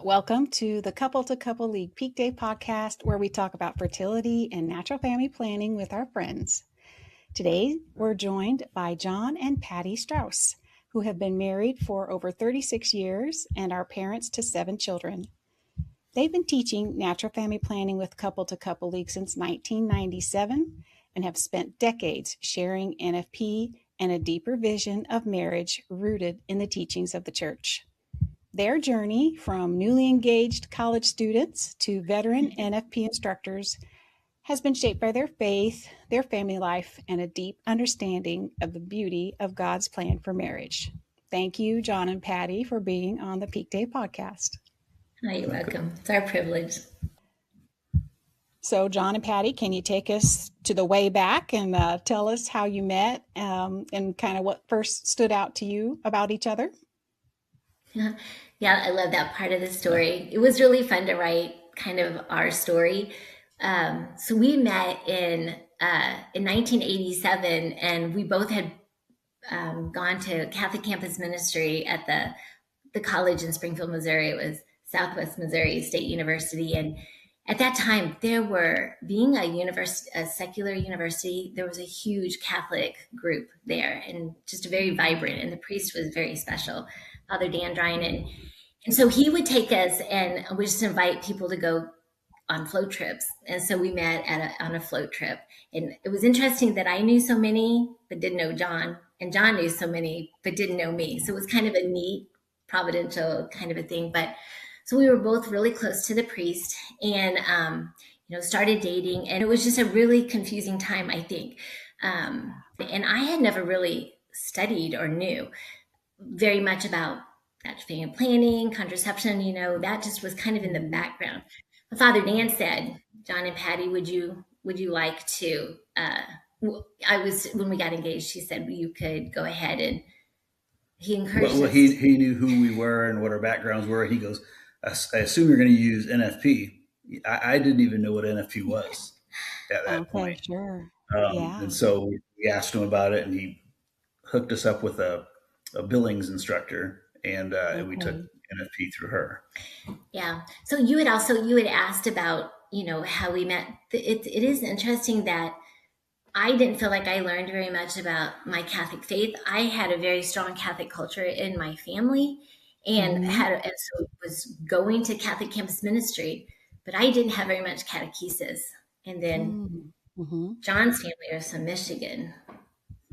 Welcome to the Couple to Couple League PeakDay podcast, where we talk about fertility and natural family planning with our friends. Today, we're joined by John and Patty Strauss, who have been married for over 36 years and are parents to 7 children. They've been teaching natural family planning with Couple to Couple League since 1997 and have spent decades sharing NFP and a deeper vision of marriage rooted in the teachings of the church. Their journey from newly engaged college students to veteran NFP instructors has been shaped by their faith, their family life, and a deep understanding of the beauty of God's plan for marriage. Thank you, John and Patty, for being on the PeakDay podcast. Oh, you're welcome. It's our privilege. So, John and Patty, can you take us to the way back and tell us how you met and kind of what first stood out to you about each other? Yeah, I love that part of the story. It was really fun to write kind of our story. So we met in 1987, and we both had gone to Catholic campus ministry at the college in Springfield, Missouri. It was Southwest Missouri State University, and at that time, being a secular university, there was a huge Catholic group there, and just very vibrant. And the priest was very special, Father Dan Dryan, and so he would take us, and we just invite people to go on float trips. And so we met on a float trip, and it was interesting that I knew so many but didn't know John, and John knew so many but didn't know me. So it was kind of a neat, providential kind of a thing, but. So we were both really close to the priest and, started dating. And it was just a really confusing time, I think. And I had never really studied or knew very much about natural family planning, contraception, that just was kind of in the background. But Father Dan said, John and Patty, would you like to, when we got engaged, he said, you could go ahead, and he encouraged us. He knew who we were and what our backgrounds were. And he goes, I assume you're going to use NFP. I didn't even know what NFP was at that point. Sure. And so we asked him about it, and he hooked us up with a Billings instructor, and we took NFP through her. Yeah. So you had asked about, how we met. It is interesting that I didn't feel like I learned very much about my Catholic faith. I had a very strong Catholic culture in my family. And so was going to Catholic campus ministry, but I didn't have very much catechesis. And then John's family is from Michigan.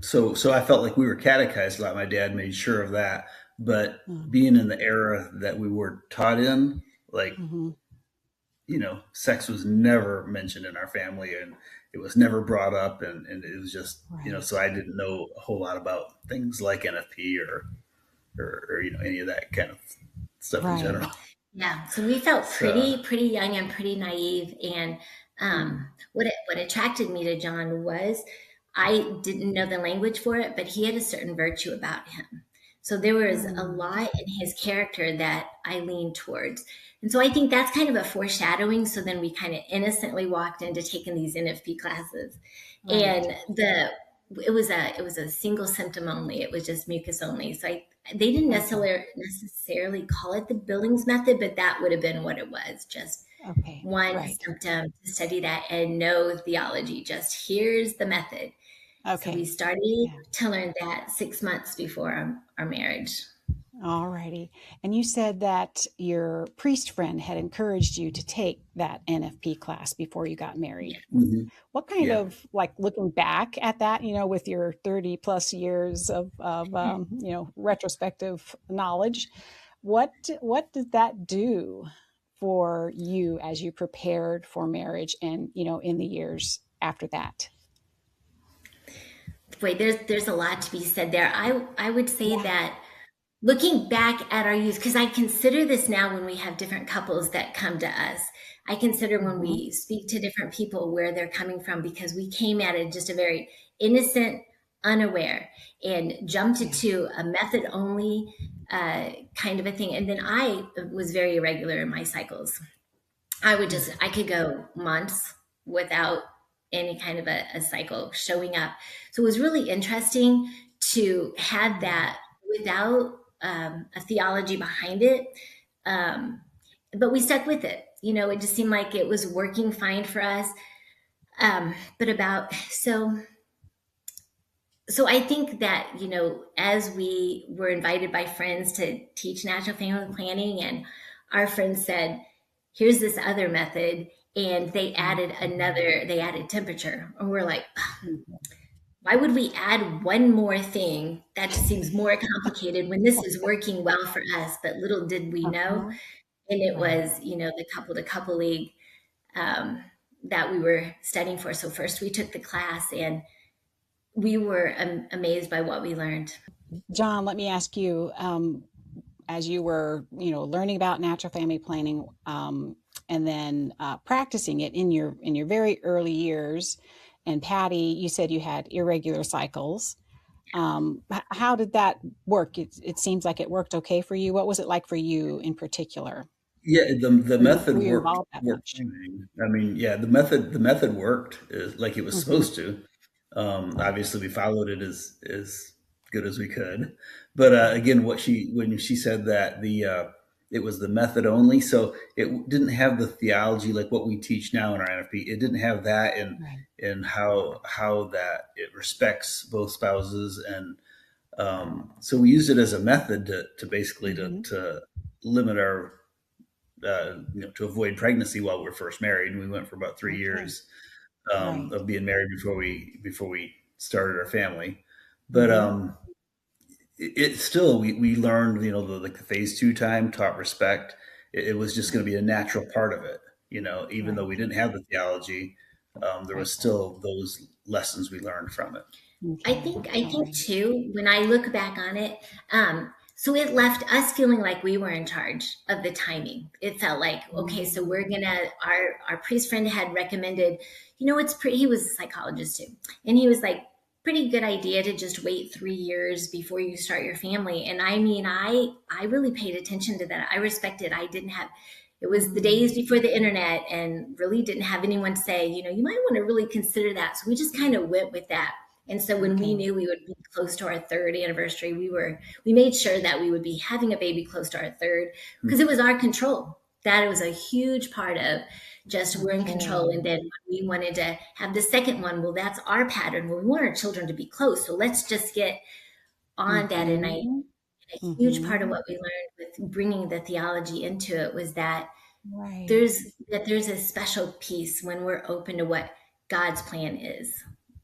So I felt like we were catechized a lot. My dad made sure of that. But being in the era that we were taught in, sex was never mentioned in our family, and it was never brought up. And it was just, so I didn't know a whole lot about things like NFP or any of that kind of stuff in general. Yeah. So we felt pretty young and pretty naive. And what attracted me to John was I didn't know the language for it, but he had a certain virtue about him. So there was a lot in his character that I leaned towards. And so I think that's kind of a foreshadowing. So then we kind of innocently walked into taking these NFP classes. Right. And it was a single symptom only. It was just mucus only. So they didn't necessarily call it the Billings method, but that would have been what it was. Just one symptom to study that and no theology. Just here's the method. Okay. So we started to learn that 6 months before our marriage. All righty. And you said that your priest friend had encouraged you to take that NFP class before you got married. Mm-hmm. What kind of, looking back at that, with your 30 plus years of retrospective knowledge, what did that do for you as you prepared for marriage and, in the years after that? Wait, there's a lot to be said there. I would say that looking back at our youth, because I consider this now when we have different couples that come to us, I consider when we speak to different people where they're coming from, because we came at it just a very innocent, unaware, and jumped into a method only kind of a thing. And then I was very irregular in my cycles. I could go months without any kind of a cycle showing up. So it was really interesting to have that without a theology behind it. but we stuck with it. It just seemed like it was working fine for us. But so I think that, as we were invited by friends to teach natural family planning, and our friends said, here's this other method, and they added temperature. And we're like, why would we add one more thing? That just seems more complicated when this is working well for us. But little did we know. And it was, the couple to couple league that we were studying for. So first we took the class, and we were amazed by what we learned. John, let me ask you, as you were, learning about natural family planning, and then practicing it in your very early years, and Patty, you said you had irregular cycles. How did that work? It seems like it worked okay for you. What was it like for you in particular? Yeah, the method Were you worked involved that worked much? fine. I mean, yeah, the method worked like it was Mm-hmm. supposed to. Obviously, we followed it as good as we could. But again, when she said that it was the method only, so it didn't have the theology like what we teach now in our NFP. It didn't have that Right. in how that it respects both spouses, and so we used it as a method to basically Mm-hmm. to limit our to avoid pregnancy while we were first married. And we went for about three Okay. years Right. of being married before we started our family. But Mm-hmm. it still we learned like the phase two time taught respect. It was just going to be a natural part of it. Even though Right. we didn't have the theology, there Right. was still those lessons we learned from it. Okay. I All think right. too, when I look back on it, so it left us feeling like we were in charge of the timing. It felt like, okay, so we're gonna, our priest friend had recommended, he was a psychologist too. And he was like, pretty good idea to just wait 3 years before you start your family. And I mean, I really paid attention to that. I respected, I didn't have, it was the days before the internet, and really didn't have anyone say, you might want to really consider that. So we just kind of went with that. And so when we Okay. knew we would be close to our third anniversary, we made sure that we would be having a baby close to our third, because it was our control. That was a huge part of just we're in control. Okay. And then when we wanted to have the second one, well, that's our pattern. Well, we want our children to be close. So let's just get on that. And Mm-hmm. a huge part of Mm-hmm. what we learned with bringing the theology into it was that Right. there's a special piece when we're open to what God's plan is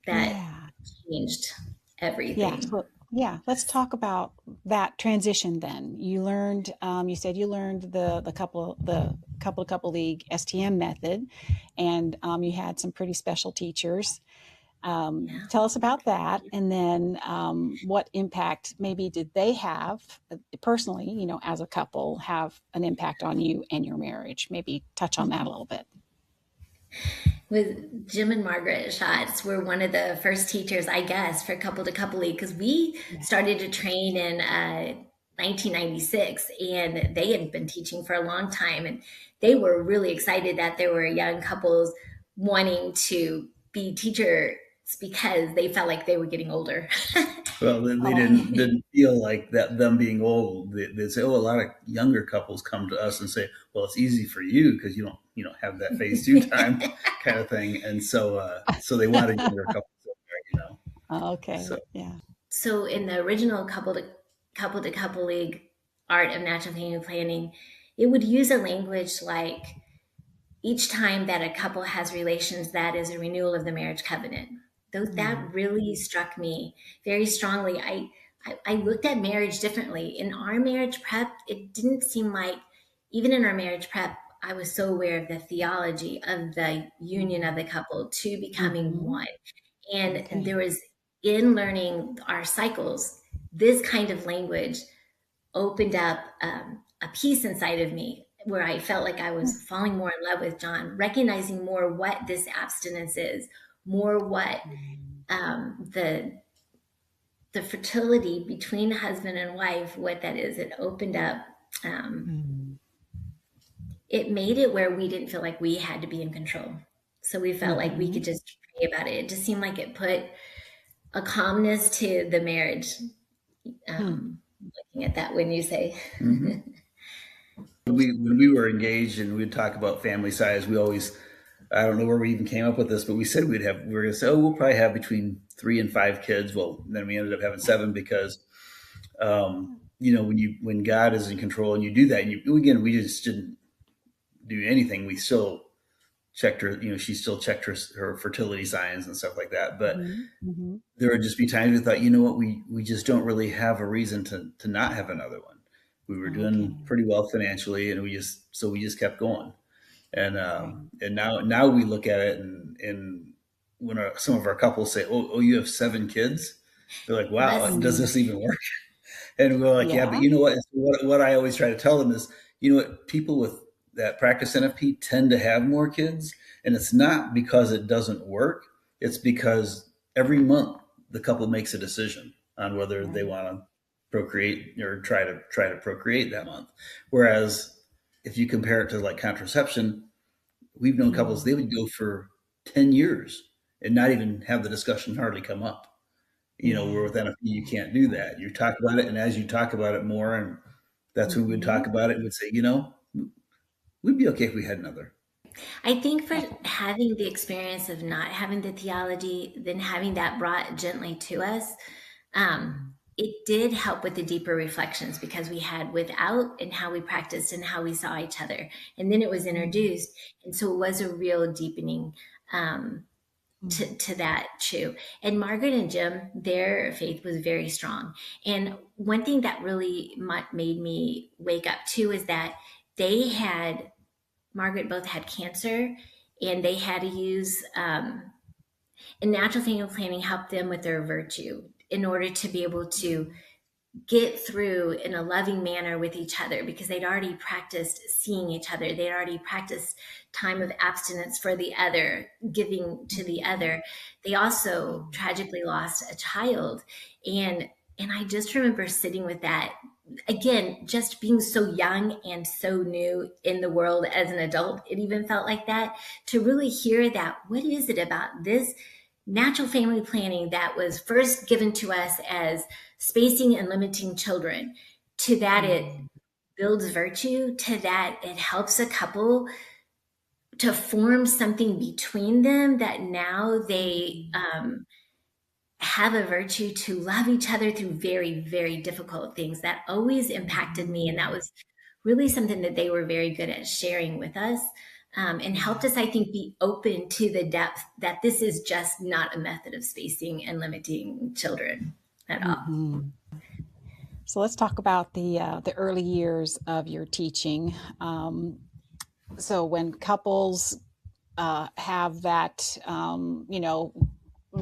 that Yeah. changed Yeah. everything. So yeah, let's talk about that transition then. You learned, you said you learned the couple league STM method, and you had some pretty special teachers. Yeah. Tell us about that, and then what impact maybe did they have personally, as a couple, have an impact on you and your marriage? Maybe touch on that a little bit. With Jim and Margaret Schatz were one of the first teachers, I guess, for couple to couple league, because we Yeah. started to train in 1996, and they had been teaching for a long time, and they were really excited that there were young couples wanting to be teachers because they felt like they were getting older. Well, they Oh, didn't feel like that them being old. They say, oh, a lot of younger couples come to us and say, well, it's easy for you because you don't have that phase two time kind of thing, and so they wanted younger couples in there. okay. So Yeah. So in the original couple to couple league art of natural family planning, it would use a language like each time that a couple has relations, that is a renewal of the marriage covenant. Though that really struck me very strongly. I looked at marriage differently. In our marriage prep, it didn't seem like, even in our marriage prep, I was so aware of the theology of the union of the couple to becoming Mm-hmm. one. And Okay. there was, in learning our cycles, this kind of language opened up a piece inside of me where I felt like I was falling more in love with John, recognizing more what this abstinence is, more what the fertility between husband and wife, what that is. It opened up. Um, Mm-hmm. it made it where we didn't feel like we had to be in control. So we felt like we Mm-hmm. could just pray about it. It just seemed like it put a calmness to the marriage. Hmm. Looking at that when you say, mhm. when we were engaged and we'd talk about family size, we always, I don't know where we even came up with this, but we said we were going to say, oh, we'll probably have between 3 and 5 kids. Well, then we ended up having 7 because, when God is in control and you do that, and again, we just didn't do anything. We still checked her, she still checked her fertility signs and stuff like that. But there would just be times we thought, you know what, we just don't really have a reason to not have another one. We were doing pretty well financially, and we just kept going. And and now we look at it, and when some of our couples say, "Oh, you have 7 kids," they're like, "Wow, does this even work?" And we're like, "Yeah, but you know what? What I always try to tell them is, you know what? People with that practice NFP tend to have more kids, and it's not because it doesn't work. It's because every month the couple makes a decision on whether they want to procreate or try to procreate that month. Whereas if you compare it to like contraception, we've known couples, they would go for 10 years and not even have the discussion hardly come up. Where with NFP, you can't do that. You talk about it, and as you talk about it more, and that's when we'd talk about it, we'd say, we'd be okay if we had another. I think for having the experience of not having the theology, then having that brought gently to us, it did help with the deeper reflections, because we had without and how we practiced and how we saw each other. And then it was introduced. And so it was a real deepening to that too. And Margaret and Jim, their faith was very strong. And one thing that really made me wake up too is that Margaret both had cancer, and they had to use, and natural family planning helped them with their virtue in order to be able to get through in a loving manner with each other, because they'd already practiced seeing each other. They'd already practiced time of abstinence for the other, giving to the other. They also tragically lost a child. And I just remember sitting with that, again, just being so young and so new in the world as an adult. It even felt like that, to really hear that, what is it about this natural family planning that was first given to us as spacing and limiting children, to that it builds virtue, to that it helps a couple to form something between them, that now they have a virtue to love each other through very, very difficult things. That always impacted me. And that was really something that they were very good at sharing with us, and helped us, I think, be open to the depth that this is just not a method of spacing and limiting children at all. So let's talk about the early years of your teaching. So when couples have that,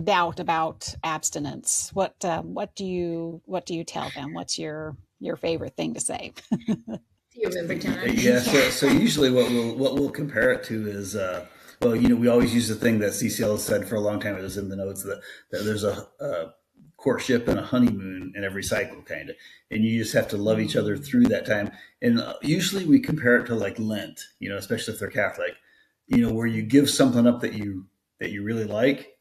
doubt about abstinence, what do you tell them? What's your favorite thing to say? Do you remember, John? Yeah. So usually what we'll compare it to is, we always use the thing that CCL said for a long time. It was in the notes that there's a courtship and a honeymoon in every cycle, kind of, and you just have to love each other through that time. And usually we compare it to like Lent, especially if they're Catholic, where you give something up that you really like,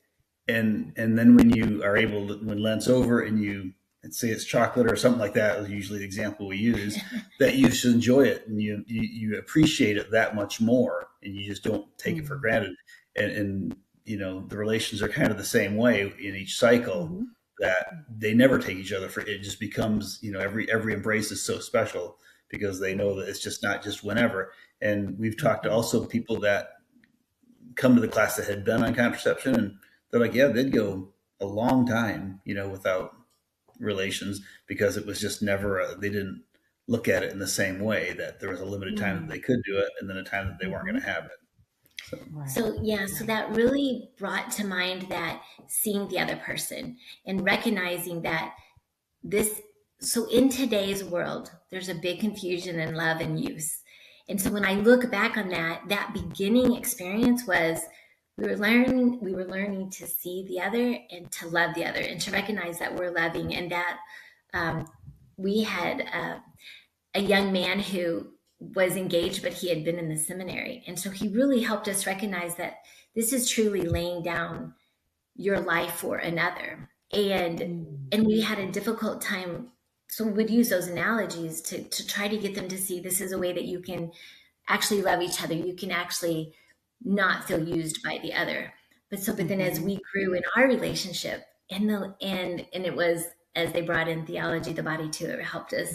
and then when you are able to, when Lent's over and you say it's chocolate or something like that, is usually the example we use, that you should enjoy it and you appreciate it that much more, and you just don't take it for granted. And the relations are kind of the same way in each cycle, that they never take each other for it. Just becomes, every embrace is so special, because they know that it's just not just whenever. And we've talked to also people that come to the class that had been on contraception, and they're like, yeah, they'd go a long time, without relations, because it was just never, they didn't look at it in the same way, that there was a limited time that they could do it, and then a time that they weren't going to have it. So that really brought to mind that seeing the other person and recognizing that so in today's world, there's a big confusion in love and use. And so when I look back on that beginning experience was, we were learning to see the other and to love the other, and to recognize that we're loving, and that we had a young man who was engaged, but he had been in the seminary. And so he really helped us recognize that this is truly laying down your life for another. And we had a difficult time so we would use those analogies to try to get them to see this is a way that you can actually love each other. You can actually not feel used by the other. But then as we grew in our relationship, and it was as they brought in theology, the body too, it helped us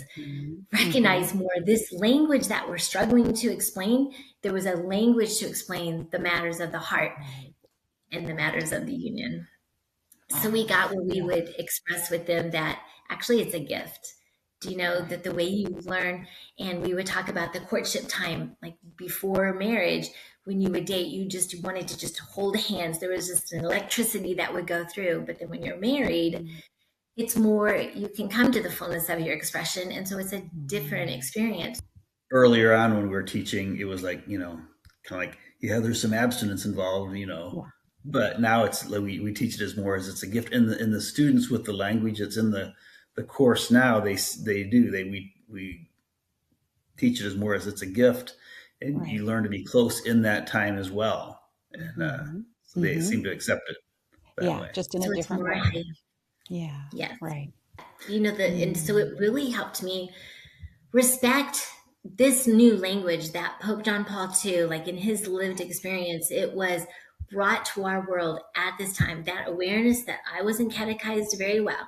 recognize more this language that we're struggling to explain. There was a language to explain the matters of the heart and the matters of the union. So we got where we would express with them that actually it's a gift. Do you know that the way you learn, and we would talk about the courtship time, like before marriage, when you would date, you just wanted to just hold hands. There was just an electricity that would go through. But then when you're married, it's more, you can come to the fullness of your expression. And so it's a different experience. Earlier on when we were teaching, it was like, kind of like, yeah, there's some abstinence involved, but now it's like we teach it as more as it's a gift. And the students with the language that's in the course now, we teach it as more as it's a gift, and you learn to be close in that time as well. And so they seem to accept it that way. Just in a different way. Yeah. Yes. Right. And so it really helped me respect this new language that Pope John Paul II, like in his lived experience, it was brought to our world at this time, that awareness that I wasn't catechized very well.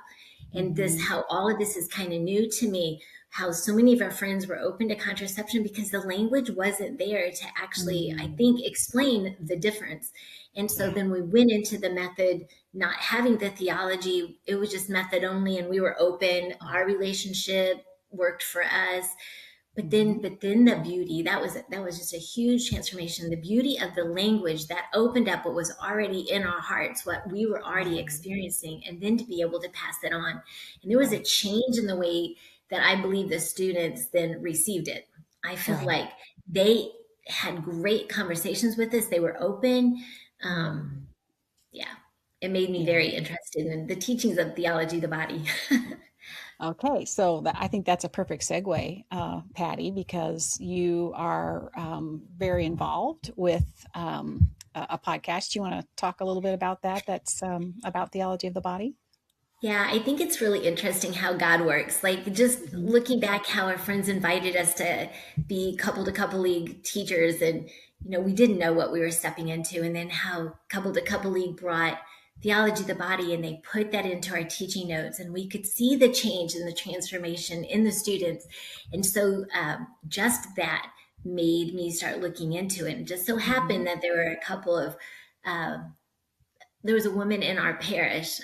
And how all of this is kind of new to me, how so many of our friends were open to contraception because the language wasn't there to actually, I think, explain the difference. And so then we went into the method, not having the theology, it was just method only, and we were open. Our relationship worked for us. But then the beauty, that was just a huge transformation. The beauty of the language that opened up what was already in our hearts, what we were already experiencing, and then to be able to pass it on. And there was a change in the way that I believe the students then received it. I feel like they had great conversations with us. They were open. It made me very interested in the teachings of theology, the body. Okay, so I think that's a perfect segue, Patty, because you are very involved with a podcast. Do you want to talk a little bit about that? That's about theology of the body? Yeah, I think it's really interesting how God works. Like just looking back how our friends invited us to be couple to couple league teachers, and we didn't know what we were stepping into, and then how couple to couple league brought theology of the body, and they put that into our teaching notes, and we could see the change and the transformation in the students. And so just that made me start looking into it. And just so happened that there were a couple of there was a woman in our parish,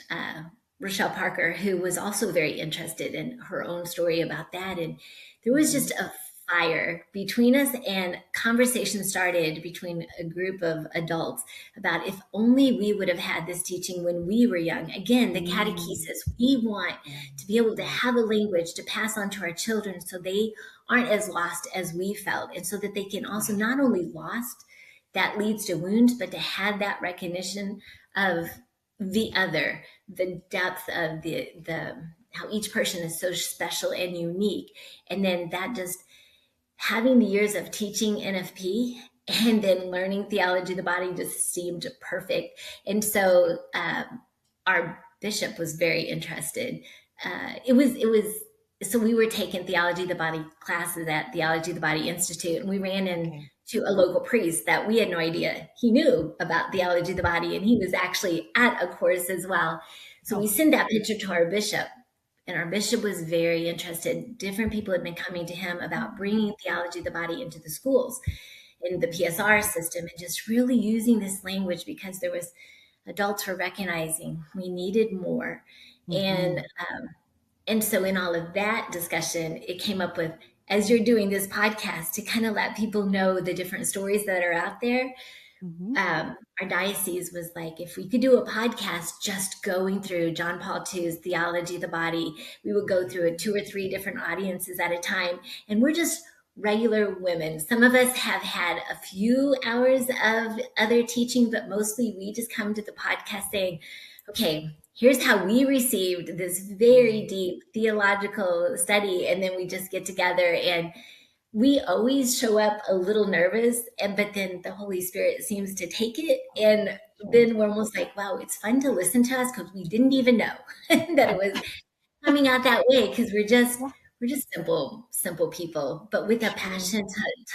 Rochelle Parker, who was also very interested in her own story about that. And there was just a fire between us, and conversation started between a group of adults about if only we would have had this teaching when we were young. Again, the catechesis, we want to be able to have a language to pass on to our children so they aren't as lost as we felt, and so that they can also not only lost that leads to wounds, but to have that recognition of the other, the depth of the how each person is so special and unique. And then that just having the years of teaching NFP and then learning theology of the body just seemed perfect. And so our bishop was very interested. So we were taking theology of the body classes at Theology of the Body Institute, and we ran into a local priest that we had no idea he knew about theology of the body, and he was actually at a course as well. So we sent that picture to our bishop, and our bishop was very interested. Different people had been coming to him about bringing theology of the body into the schools in the PSR system, and just really using this language because there was adults were recognizing we needed more. And so in all of that discussion, it came up with, as you're doing this podcast, to kind of let people know the different stories that are out there. Our diocese was like, if we could do a podcast just going through John Paul II's Theology of the Body, we would go through 2 or 3 different audiences at a time. And we're just regular women. Some of us have had a few hours of other teaching, but mostly we just come to the podcast saying, okay, here's how we received this very deep theological study. And then we just get together, and we always show up a little nervous, but then the Holy Spirit seems to take it. And then we're almost like, wow, it's fun to listen to us because we didn't even know that it was coming out that way because Yeah, we're just simple people, but with a sure. passion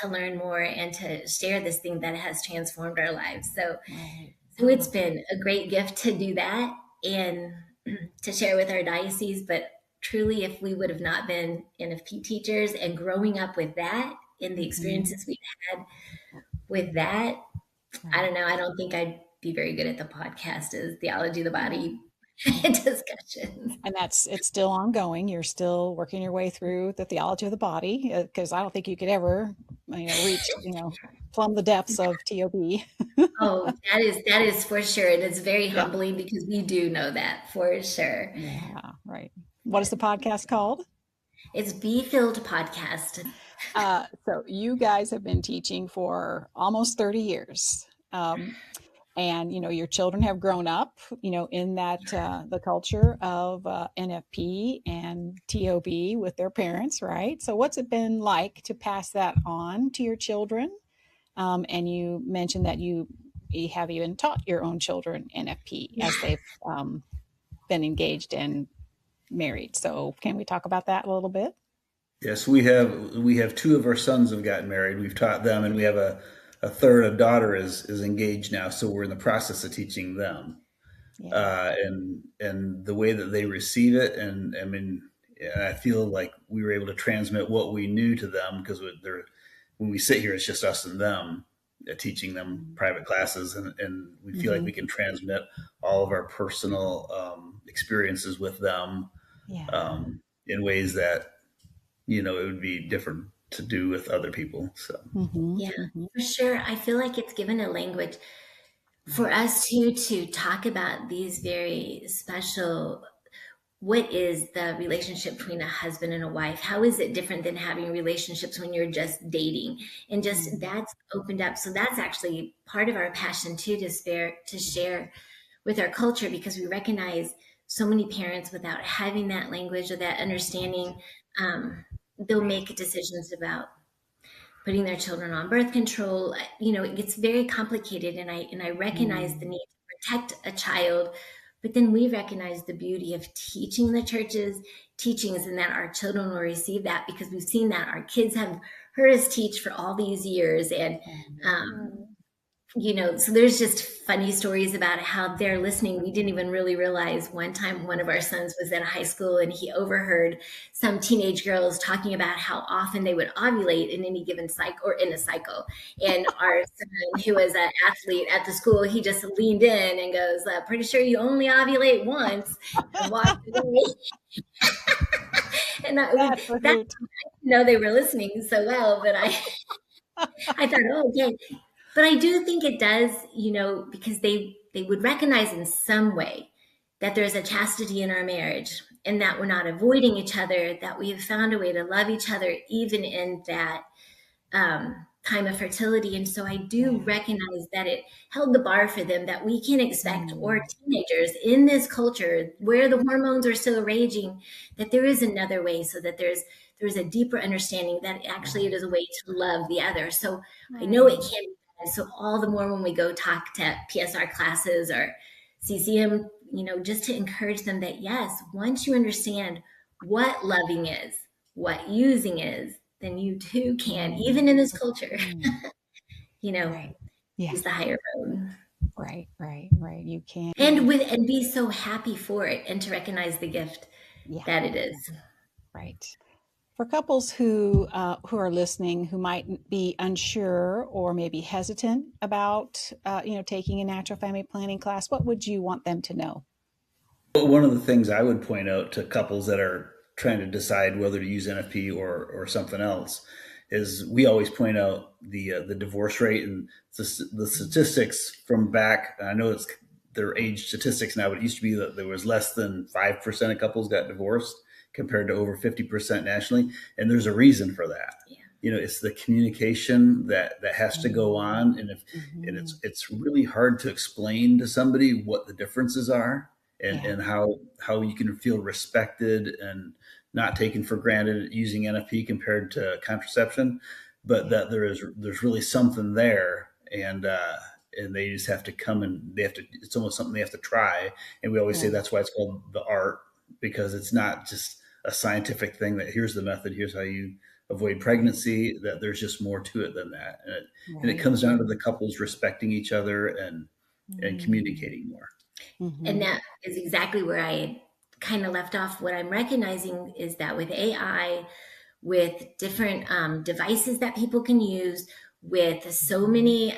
to learn more and to share this thing that has transformed our lives. Right. So it's been a great gift to do that and to share with our diocese. But truly, if we would have not been NFP teachers and growing up with that and the Hmm. experiences we've had with that, I Right. don't know. I don't think I'd be very good at the podcast as theology of the Yeah. body Yeah. discussions. And it's still ongoing. You're still working your way through the theology of the body because I don't think you could ever, reach, plumb the depths of TOB. Oh, that is for sure. And it's very Yeah. humbling because we do know that for sure. Yeah. Right. What is the podcast called? It's Be Filled Podcast. So you guys have been teaching for almost 30 years. And your children have grown up in that the culture of NFP and TOB with their parents, right? So what's it been like to pass that on to your children? And you mentioned that you have even taught your own children NFP Yeah. as they've been engaged and married. So can we talk about that a little bit? Yes, we have two of our sons have gotten married. We've taught them, and we have a third, a daughter is engaged now. So we're in the process of teaching them, Yeah. and the way that they receive it, and I mean, I feel like we were able to transmit what we knew to them because they're when we sit here, it's just us and them teaching them private classes, and we feel like Mm-hmm. we can transmit all of our personal experiences with them Yeah. um, in ways that it would be different to do with other people. So Mm-hmm. Yeah, Mm-hmm. for sure. I feel like it's given a language for Right. us to talk about these very special. What is the relationship between a husband and a wife? How is it different than having relationships when you're just dating? And just Mm-hmm. that's opened up. So that's actually part of our passion too, to share with our culture because we recognize so many parents without having that language or that understanding, um, they'll make decisions about putting their children on birth control. It gets very complicated, and I recognize the Mm. need to protect a child, but then we recognize the beauty of teaching the church's teachings and that our children will receive that because we've seen that our kids have heard us teach for all these years. And um, so there's just funny stories about how they're listening. We didn't even really realize one time one of our sons was at a high school and he overheard some teenage girls talking about how often they would ovulate in any given cycle or in a cycle. And our son, who was an athlete at the school, he just leaned in and goes, "Pretty sure you only ovulate once," and walked away. And That's a that hoot. know they were listening so well, but I thought, oh, okay. But I do think it does, because they would recognize in some way that there's a chastity in our marriage and that we're not avoiding each other, that we have found a way to love each other even in that time of fertility. And so I do Yeah. recognize that it held the bar for them that we can expect, or Mm. teenagers in this culture where the hormones are still raging, that there is another way, so that there's a deeper understanding that actually it Right. is a way to love the other. So I know it Right. can be done. So all the more when we go talk to PSR classes or CCM, just to encourage them that yes, once you understand what loving is, what using is, then you too can, Mm. even in this culture, Mm. you know, Right. Yeah. use the higher road. Right. Right. Right. You can. And be so happy for it and to recognize the gift Yeah. that it is. Right. For couples who are listening who might be unsure or maybe hesitant about taking a natural family planning class, what would you want them to know? but one of the things I would point out to couples that are trying to decide whether to use NFP or something else is we always point out the divorce rate and the statistics from back. I know it's their age statistics now, but it used to be that there was less than 5% of couples got divorced compared to over 50% nationally, and there's a reason for that. Yeah. It's the communication that has to go on, and if and Mm-hmm. it's really hard to explain to somebody what the differences are and Yeah. and how you can feel respected and not taken for granted using NFP compared to contraception, but Yeah. that there's really something there, and they just have to come and they have to. It's almost something they have to try, and we always say Yeah. that's why it's called the art. because it's not just a scientific thing that here's the method, here's how you avoid pregnancy, that there's just more to it than that. And it Right. comes down to the couples respecting each other and Mm-hmm. communicating more. And that is exactly where I kind of left off. What I'm recognizing is that with AI, with different devices that people can use, with so many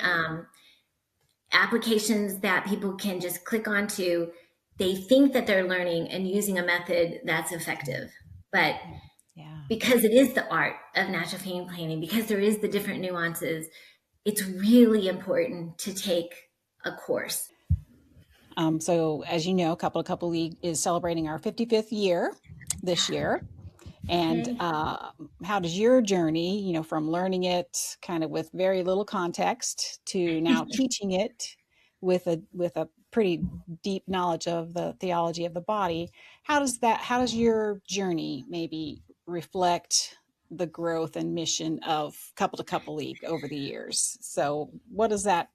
applications that people can just click onto, they think that they're learning and using a method that's effective. But Yeah. because it is the art of natural family planning, because there is the different nuances, it's really important to take a course. So as you know, Couple to Couple League is celebrating our 55th year this year. And Okay. how does your journey, from learning it kind of with very little context to now teaching it with a pretty deep knowledge of the theology of the body, how does your journey maybe reflect the growth and mission of Couple to Couple League over the years? So what does that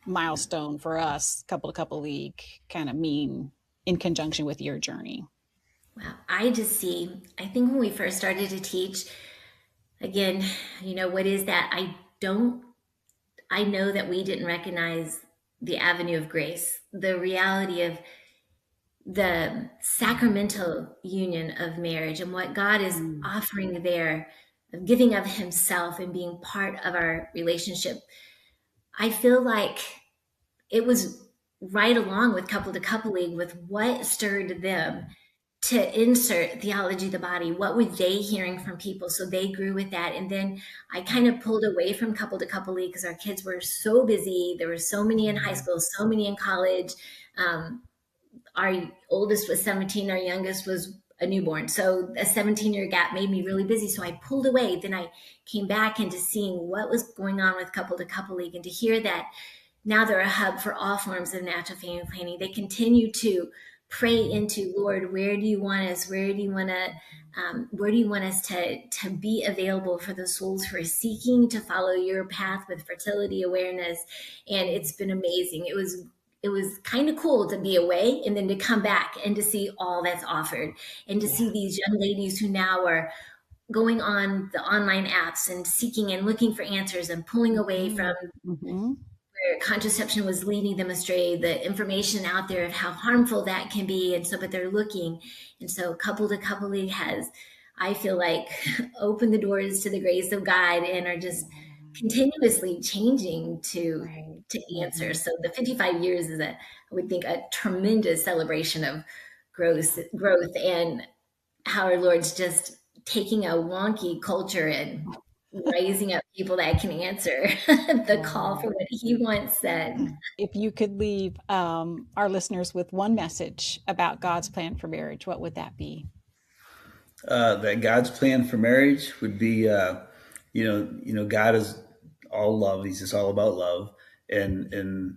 milestone for us, Couple to Couple League, kind of mean in conjunction with your journey? Wow. I just see, I think when we first started to teach, again, what is that? I know that we didn't recognize the avenue of grace, the reality of the sacramental union of marriage and what God is offering there, of giving of himself and being part of our relationship. I feel like it was right along with Couple to Couple League with what stirred them to insert theology of the body. What were they hearing from people? So they grew with that. And then I kind of pulled away from Couple to Couple League because our kids were so busy. There were so many in high school, so many in college. Our oldest was 17, our youngest was a newborn. So a 17-year gap made me really busy. So I pulled away. Then I came back into seeing what was going on with Couple to Couple League and to hear that now they're a hub for all forms of natural family planning. They continue to pray into, Lord, where do you want us? Where do you want us to be available for the souls who are seeking to follow your path with fertility awareness? And it's been amazing. It was kind of cool to be away and then to come back and to see all that's offered and to see these young ladies who now are going on the online apps and seeking and looking for answers and pulling away from where contraception was leading them astray, the information out there of how harmful that can be. And so, but they're looking. And so Couple to Couple League has, I feel like, opened the doors to the grace of God and are just continuously changing to answer. So the 55 years is I would think, a tremendous celebration of growth and how our Lord's just taking a wonky culture and raising up people that can answer the call for what he once said. If you could leave our listeners with one message about God's plan for marriage, what would that be? That God's plan for marriage would be, God is all love. He's just all about love, and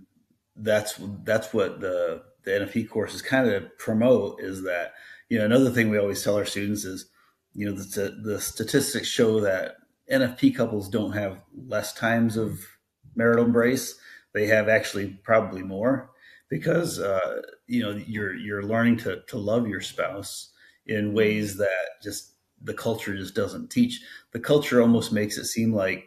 that's what the NFP courses kind of promote. Is that another thing we always tell our students is the statistics show that NFP couples don't have less times of marital embrace. They have actually probably more because you're learning to love your spouse in ways that just the culture just doesn't teach. The culture almost makes it seem like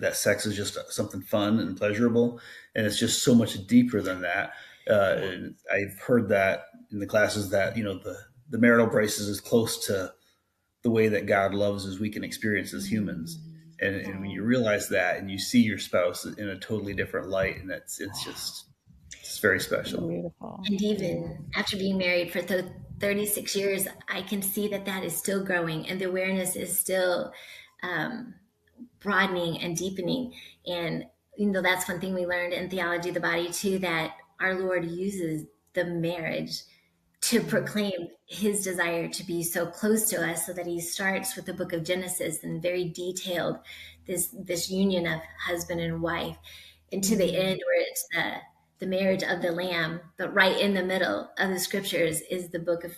that sex is just something fun and pleasurable, and it's just so much deeper than that. And I've heard that in the classes that the marital embrace is as close to the way that God loves as we can experience as humans. And when you realize that and you see your spouse in a totally different light, and it's very special. Beautiful. And even after being married for 36 years, I can see that is still growing and the awareness is still broadening and deepening. And, that's one thing we learned in Theology of the Body too, that our Lord uses the marriage to proclaim his desire to be so close to us, so that he starts with the book of Genesis and very detailed this union of husband and wife, and to the end where it's the marriage of the Lamb. But right in the middle of the scriptures is the book of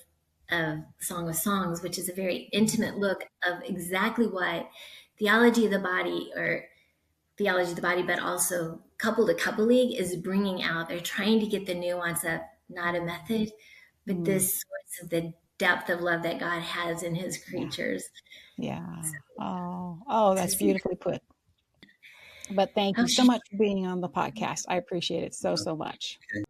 Song of Songs, which is a very intimate look of exactly what Theology of the Body, but also Couple to Couple League is bringing out. They're trying to get the nuance of not a method, but this source of the depth of love that God has in his Yeah. creatures. Yeah. Oh, To that's see. beautifully put. But thank you so Okay. much for being on the podcast. I appreciate it so, so much. Okay.